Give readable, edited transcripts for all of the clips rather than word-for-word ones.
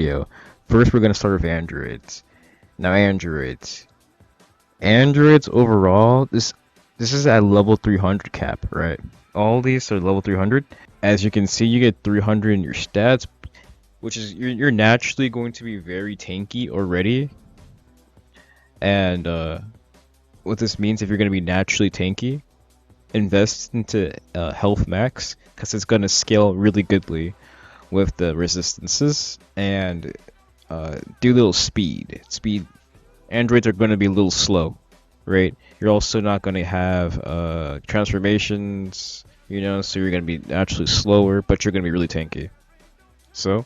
video. First, we're gonna start with androids. Now, androids overall, this is at level 300 cap, right? All these are level 300. As you can see, you get 300 in your stats, which is you're naturally going to be very tanky already. And what this means, if you're going to be naturally tanky, invest into health max, because it's going to scale really goodly with the resistances, and do a little speed. Androids are going to be a little slow, right? You're also not going to have transformations, so you're going to be naturally slower, but you're going to be really tanky. So,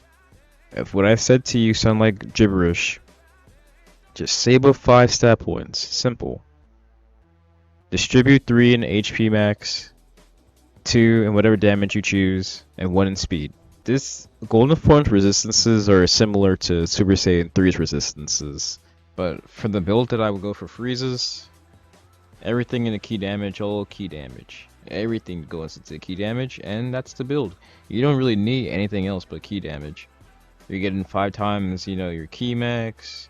if what I said to you sound like gibberish, just save up 5 stat points. Simple. Distribute 3 in HP max, 2 in whatever damage you choose, and 1 in speed. This Golden Form's resistances are similar to Super Saiyan 3's resistances, but for the build that I would go for Frieza's, everything in the key damage, all key damage. Everything goes into key damage, and that's the build. You don't really need anything else but key damage. You're getting 5 times, your key max.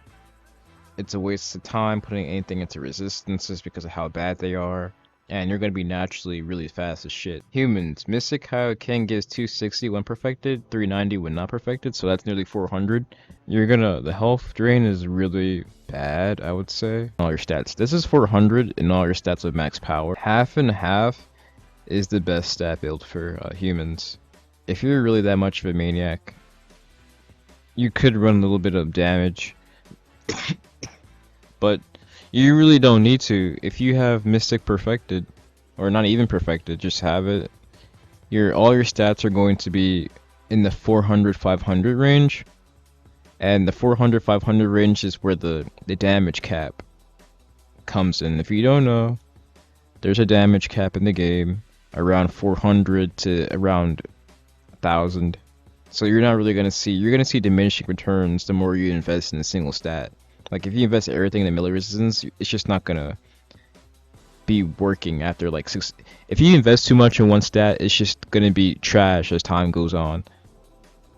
It's a waste of time putting anything into resistances because of how bad they are. And you're going to be naturally really fast as shit. Humans, Mystic Kaioken gives 260 when perfected, 390 when not perfected, so that's nearly 400. The health drain is really bad, I would say. All your stats. This is 400 and all your stats with max power. Half and half is the best stat build for humans. If you're really that much of a maniac, you could run a little bit of damage. But you really don't need to. If you have Mystic perfected, or not even perfected, just have it. All your stats are going to be in the 400-500 range, and the 400-500 range is where the damage cap comes in. If you don't know, there's a damage cap in the game around 400 to around 1,000. So you're not really gonna see diminishing returns the more you invest in a single stat. Like, if you invest everything in the melee resistance, it's just not gonna be working after like 6. If you invest too much in one stat, it's just gonna be trash as time goes on.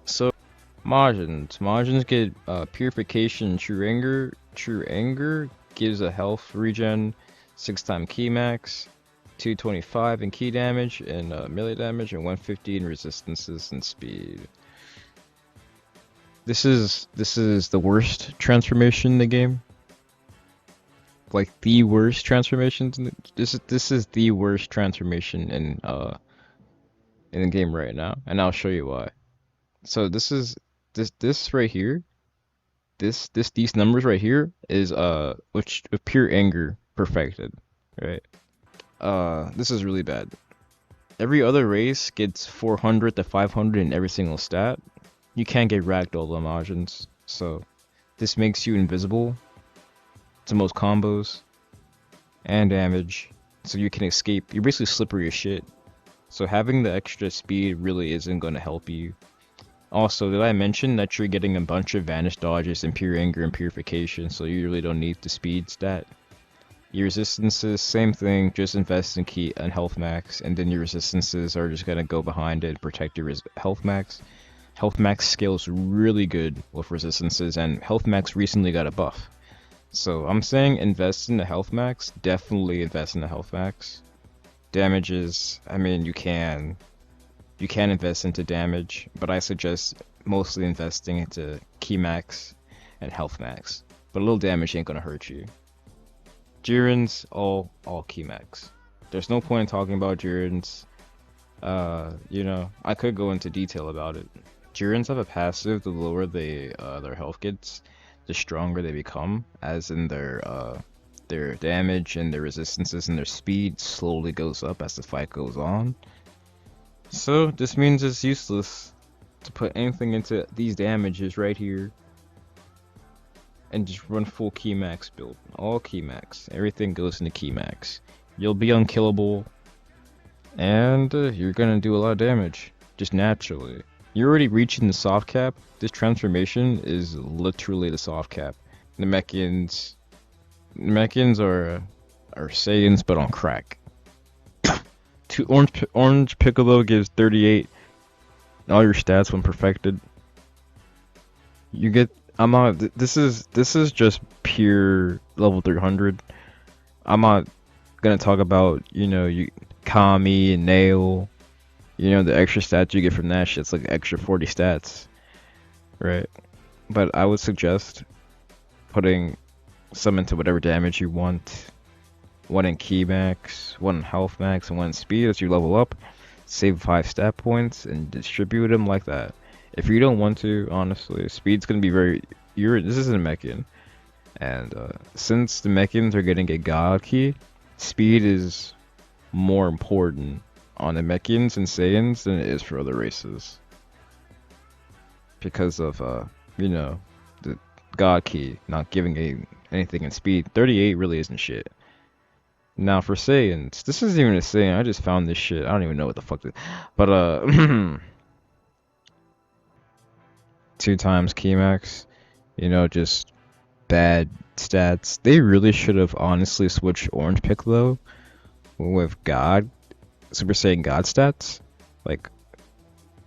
So, Majins get Purification, True Anger. True Anger gives a health regen, 6x key max, 225 in key damage and melee damage, and 150 in resistances and speed. This is the worst transformation in the game. Like, the worst transformations. This is the worst transformation in the game right now, and I'll show you why. So this right here. These numbers right here is with pure anger perfected, right? This is really bad. Every other race gets 400 to 500 in every single stat. You can't get ragdoll on Majins, so this makes you invisible to most combos and damage, so you can escape. You're basically slippery as shit. So having the extra speed really isn't going to help you. Also, did I mention that you're getting a bunch of vanish dodges and pure anger and purification, so you really don't need the speed stat. Your resistances, same thing, just invest in key and health max, and then your resistances are just going to go behind it and protect your health max. Health max scales really good with resistances, and health max recently got a buff. So I'm saying invest in the health max. Definitely invest in the health max. Damages, I mean, you can invest into damage, but I suggest mostly investing into key max and health max. But a little damage ain't gonna hurt you. Jiren's all key max. There's no point in talking about Jiren's. I could go into detail about it. Jirens have a passive. The lower their health gets, the stronger they become, as in their damage and their resistances and their speed slowly goes up as the fight goes on. So this means it's useless to put anything into these damages right here and just run full key max build. All key max. Everything goes into key max. You'll be unkillable, and you're gonna do a lot of damage just naturally. You're already reaching the soft cap. This transformation is literally the soft cap. Namekians are Saiyans, but on crack. Orange Piccolo gives 38 all your stats when perfected. You get. I'm not. This is just pure level 300. I'm not gonna talk about you Kami and Nail. The extra stats you get from that shit's like extra 40 stats, right? But I would suggest putting some into whatever damage you want. One in key max, one in health max, and one in speed as you level up. Save 5 stat points and distribute them like that. If you don't want to, honestly, speed's gonna be very. This is a Namekian, and since the Namekians are getting a God key, speed is more important on the Namekians and Saiyans than it is for other races because of the God key not giving anything in speed. 38 really isn't shit. Now for Saiyans, this isn't even a Saiyan. I just found this shit. I don't even know what the fuck this. But 2 times Keymax. Just bad stats. They really should have honestly switched Orange Piccolo with God, Super Saiyan God stats. Like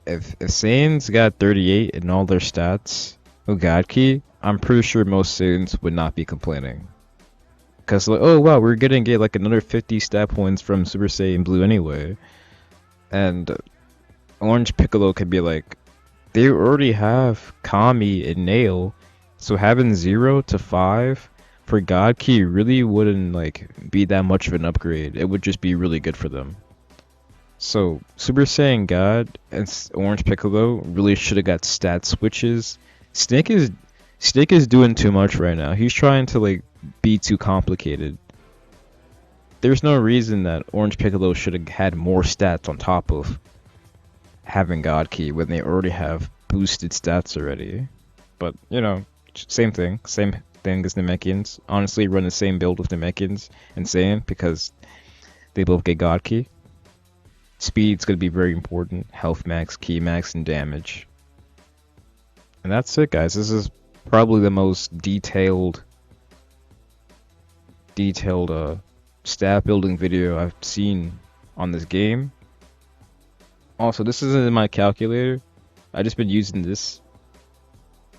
if Saiyans got 38 in all their stats with God Key, I'm pretty sure most Saiyans would not be complaining. Cause like, oh wow, we're getting like another 50 stat points from Super Saiyan Blue anyway, and Orange Piccolo could be like, they already have Kami and Nail, so having 0 to 5 for God Key really wouldn't like be that much of an upgrade. It would just be really good for them. So Super Saiyan God and Orange Piccolo really should have got stat switches. Snake is Snake is doing too much right now. He's trying to like be too complicated. There's no reason that Orange Piccolo should have had more stats on top of having God Key when they already have boosted stats already. But same thing. Same thing as Namekians. Honestly, run the same build with Namekians and Saiyan because they both get God Key. Speed's gonna be very important. Health max, key max, and damage. And that's it, guys. This is probably the most detailed stat building video I've seen on this game. Also, this isn't in my calculator. I just been using this.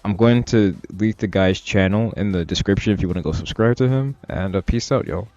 I'm going to leave the guy's channel in the description if you want to go subscribe to him. And peace out, y'all.